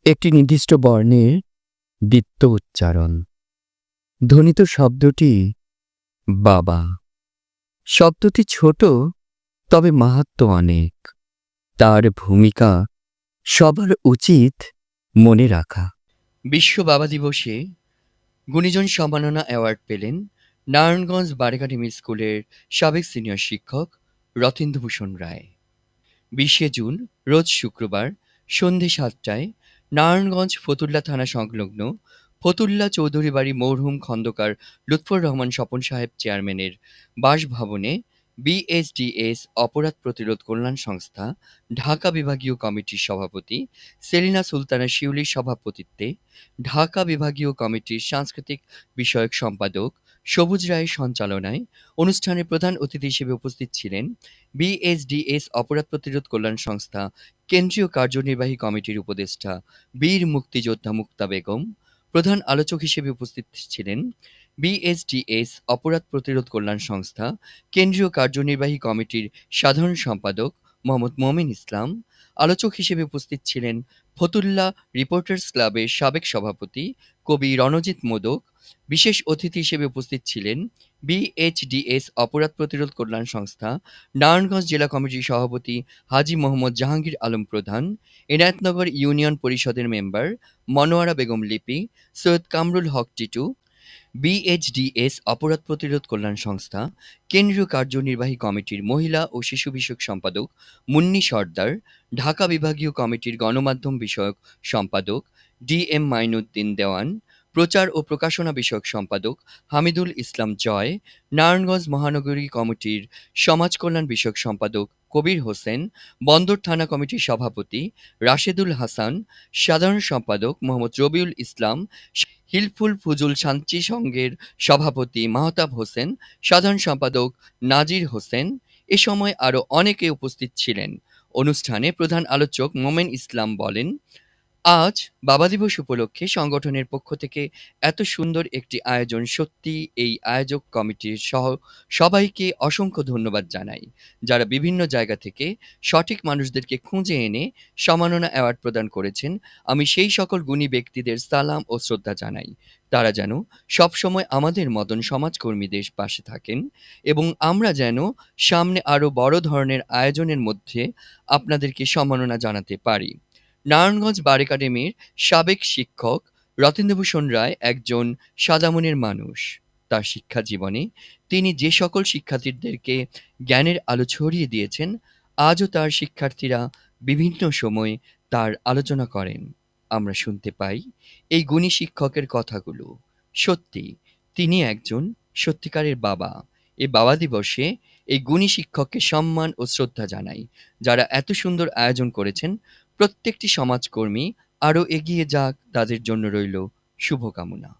একটি নির্দিষ্ট বর্ণের বৃত্ত উচ্চারণ। ধ্বনিত শব্দটি বাবা। শব্দটি ছোট, তবে মাহাত্ম্য অনেক। তার ভূমিকা সবার উচিত মনে রাখা। বিশ্ব বাবা দিবসে গুণীজন সম্মাননা অ্যাওয়ার্ড পেলেন নারায়ণগঞ্জ বার একাডেমি স্কুলের সাবেক সিনিয়র শিক্ষক রথীন্দ্রভূষণ রায়। 20শে জুন রোজ শুক্রবার সন্ধে 7টায় নারায়ণগঞ্জ ফতুল্লা থানা সংলগ্ন ফতুল্লা চৌধুরী বাড়ি মরহুম খন্দকার লুৎফর রহমান স্বপন সাহেব চেয়ারম্যানের বাসভবনে বিএসডিএস অপরাধ প্রতিরোধ কল্যাণ সংস্থা ঢাকা বিভাগীয় কমিটির সভাপতি সেলিনা সুলতানা শিউলির সভাপতিত্বে ঢাকা বিভাগীয় কমিটির সাংস্কৃতিক বিষয়ক সম্পাদক সবুজ রায়ের সঞ্চালনায় অনুষ্ঠানে প্রধান অতিথি হিসেবে উপস্থিত ছিলেন বিএসডিএস অপরাধ প্রতিরোধ কল্যাণ সংস্থা কেন্দ্রীয় কার্যনির্বাহী কমিটির উপদেষ্টা বীর মুক্তিযোদ্ধা মুক্তা বেগম। প্রধান আলোচক হিসেবে উপস্থিত ছিলেন বিএসডিএস অপরাধ প্রতিরোধ কল্যাণ সংস্থা কেন্দ্রীয় কার্যনির্বাহী কমিটির সাধারণ সম্পাদক মোহাম্মদ মমিন ইসলাম। আলোচক হিসেবে উপস্থিত ছিলেন ফতুল্লা রিপোর্টার্স ক্লাবের সাবেক সভাপতি কবি রণজিৎ মোদক। বিশেষ অতিথি হিসেবে উপস্থিত ছিলেন বিএইচডিএস অপরাধ প্রতিরোধ কল্যাণ সংস্থা নারায়ণগঞ্জ জেলা কমিটির সভাপতি হাজী মোহাম্মদ জাহাঙ্গীর আলম প্রধান, এনায়েতনগর ইউনিয়ন পরিষদের মেম্বার মনোয়ারা বেগম লিপি, সৈয়দ কামরুল হক টিটু। বিএইচডিএস অপরাধ প্রতিরোধ কল্যাণ সংস্থা কেন্দ্রীয় কার্যনির্বাহী কমিটির মহিলা ও শিশু বিষয়ক সম্পাদক মুন্নি সর্দার, ঢাকা বিভাগীয় কমিটির গণমাধ্যম বিষয়ক সম্পাদক ডিএম মাইনুদ্দিন দেওয়ান, প্রচার ও প্রকাশনা বিষয়ক সম্পাদক হামিদুল ইসলাম জয়, নারায়ণগঞ্জ মহানগরী কমিটির সমাজ কল্যাণ বিষয়ক সম্পাদক কবির হোসেন, বন্দর থানা কমিটির সভাপতি রাশেদুল হাসান, সাধারণ সম্পাদক মোহাম্মদ রবিউল ইসলাম, হিলফুল ফুজুল শান্তি সংঘের সভাপতি মাহতাব হোসেন, সাধারণ সম্পাদক নাজির হোসেন। এ সময় আরও অনেকে উপস্থিত ছিলেন। অনুষ্ঠানে প্রধান আলোচক মোমেন ইসলাম বলেন, আজ বাবা দিবস উপলক্ষে সংগঠনের পক্ষ থেকে এত সুন্দর একটি আয়োজন, সত্যি এই আয়োজক কমিটির সহ সবাইকে অসংখ্য ধন্যবাদ জানাই, যারা বিভিন্ন জায়গা থেকে সঠিক মানুষদেরকে খুঁজে এনে সম্মাননা অ্যাওয়ার্ড প্রদান করেছেন। আমি সেই সকল গুণী ব্যক্তিদের সালাম ও শ্রদ্ধা জানাই। তারা যেন সবসময় আমাদের মতন সমাজকর্মীদের পাশে থাকেন এবং আমরা যেন সামনে আরও বড় ধরনের আয়োজনের মধ্যে আপনাদেরকে সম্মাননা জানাতে পারি। নারায়ণগঞ্জ বার একাডেমির সাবেক শিক্ষক রথীন্দ্রভূষণ রায় একজন সাদামনের মানুষ। তার শিক্ষা জীবনে তিনি যে সকল শিক্ষার্থীদেরকে জ্ঞানের আলো ছড়িয়ে দিয়েছেন, আজও তার শিক্ষার্থীরা বিভিন্ন সময় তার আলোচনা করেন। আমরা শুনতে পাই এই গুণী শিক্ষকের কথাগুলো। সত্যি তিনি একজন সত্যিকারের বাবা। এই বাবা দিবসে এই গুণী শিক্ষককে সম্মান ও শ্রদ্ধা জানাই, যারা এত সুন্দর আয়োজন করেছেন। প্রত্যেকটি সমাজকর্মী আরও এগিয়ে যাক, তাদের জন্য রইল শুভকামনা।